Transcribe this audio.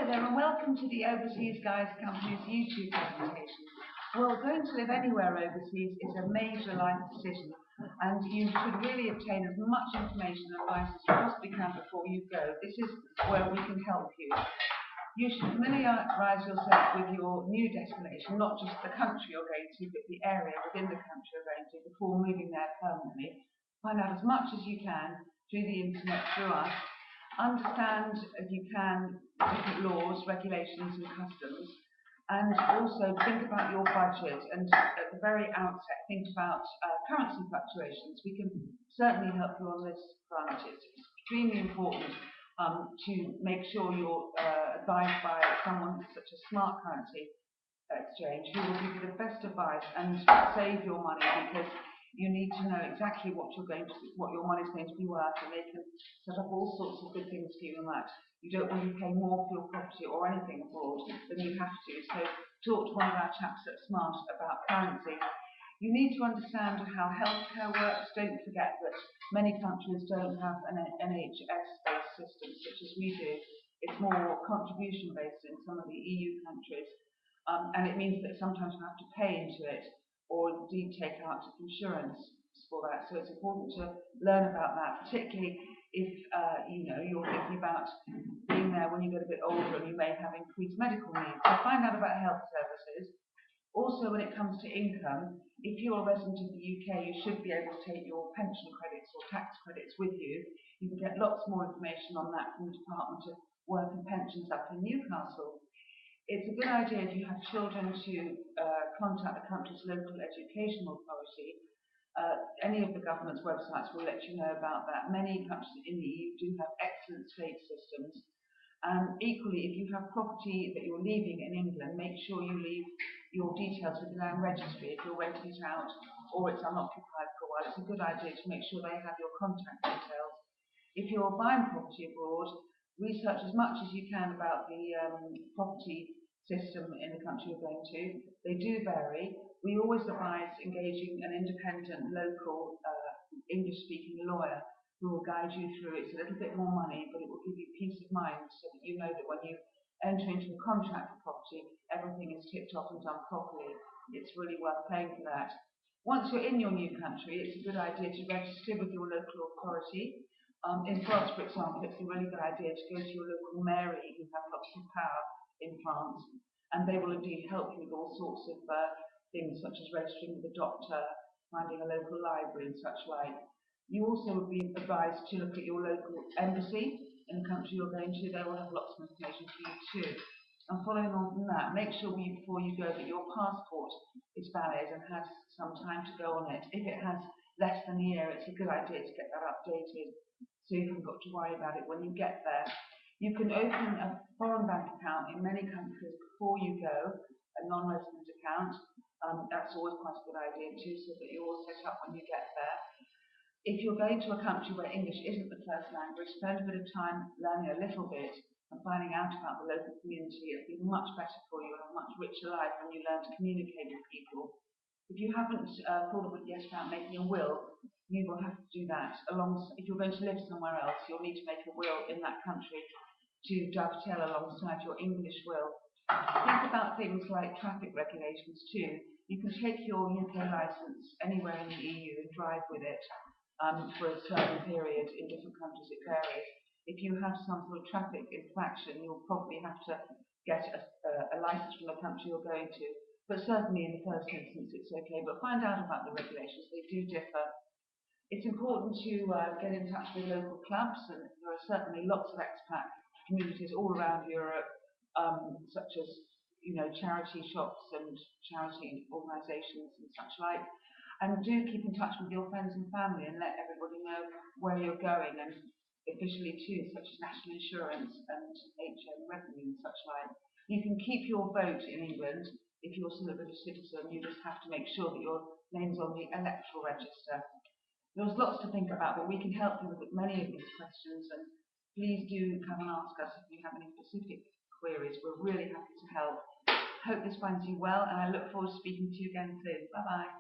there, and welcome to the Overseas Guys Company's YouTube presentation. Well, going to live anywhere overseas is a major life decision, and you should really obtain as much information and advice as you possibly can before you go. This is where we can help you. You should familiarise yourself with your new destination, not just the country you're going to, but the area within the country you're going to before moving there permanently. Find out as much as you can through the internet, through us. Understand, if you can, different laws, regulations and customs, and also think about your budget, and at the very outset think about currency fluctuations. We can certainly help you on this front. It's extremely important to make sure you're advised by someone such as Smart Currency Exchange, who will give you the best advice and save your money, because you need to know exactly what your money's going to be worth, and they can set up all sorts of good things for you in that. You don't want to pay more for your property or anything abroad than you have to. So talk to one of our chaps at Smart about currency. You need to understand how healthcare works. Don't forget that many countries don't have an NHS-based system such as we do. It's more contribution-based in some of the EU countries, and it means that sometimes you have to pay into it, or indeed take out insurance for that. So it's important to learn about that, particularly if you're thinking about being there when you get a bit older and you may have increased medical needs. So find out about health services. Also, when it comes to income, if you're a resident of the UK, you should be able to take your pension credits or tax credits with you. You can get lots more information on that from the Department of Work and Pensions up in Newcastle. It's a good idea if you have children to contact the country's local education authority. Any of the government's websites will let you know about that. Many countries in the EU do have excellent state systems. And equally, if you have property that you're leaving in England, make sure you leave your details with the land registry if you're renting it out or it's unoccupied for a while. It's a good idea to make sure they have your contact details. If you're buying property abroad, research as much as you can about the property system in the country you're going to. They do vary. We always advise engaging an independent, local, English-speaking lawyer who will guide you through. It's a little bit more money, but it will give you peace of mind so that you know that when you enter into a contract for property, everything is ticked off and done properly. It's really worth paying for that. Once you're in your new country, it's a good idea to register with your local authority. In France, for example, it's a really good idea to go to your local mairie, who have lots of power in France, and they will indeed help you with all sorts of things such as registering with a doctor, finding a local library and such like. You also would be advised to look at your local embassy in the country you're going to. They will have lots of information for you too. And following on from that, make sure before you go that your passport is valid and has some time to go on it. If it has less than a year, it's a good idea to get that updated so you haven't got to worry about it when you get there. You can open a foreign bank account in many countries before you go, a non-resident account. That's always quite a good idea too, so that you're all set up when you get there. If you're going to a country where English isn't the first language, spend a bit of time learning a little bit and finding out about the local community. It'll be much better for you and a much richer life when you learn to communicate with people. If you haven't thought of it yet about making a will, you will have to do that. If you're going to live somewhere else, you'll need to make a will in that country to dovetail alongside your English will. Think about things like traffic regulations too. You can take your UK licence anywhere in the EU and drive with it for a certain period. In different countries it varies. If you have some sort of traffic infraction, you'll probably have to get a licence from the country you're going to. But certainly in the first instance it's okay. But find out about the regulations, they do differ. It's important to get in touch with local clubs, and there are certainly lots of expat communities all around Europe, such as charity shops and charity organisations and such like. And do keep in touch with your friends and family and let everybody know where you're going, and officially too, such as national insurance and HM revenue and such like. You can keep your vote in England if you're still a British citizen. You just have to make sure that your name's on the electoral register. There's lots to think about, but we can help you with many of these questions, and please do come and ask us if you have any specific queries. We're really happy to help. Hope this finds you well, and I look forward to speaking to you again soon. Bye bye.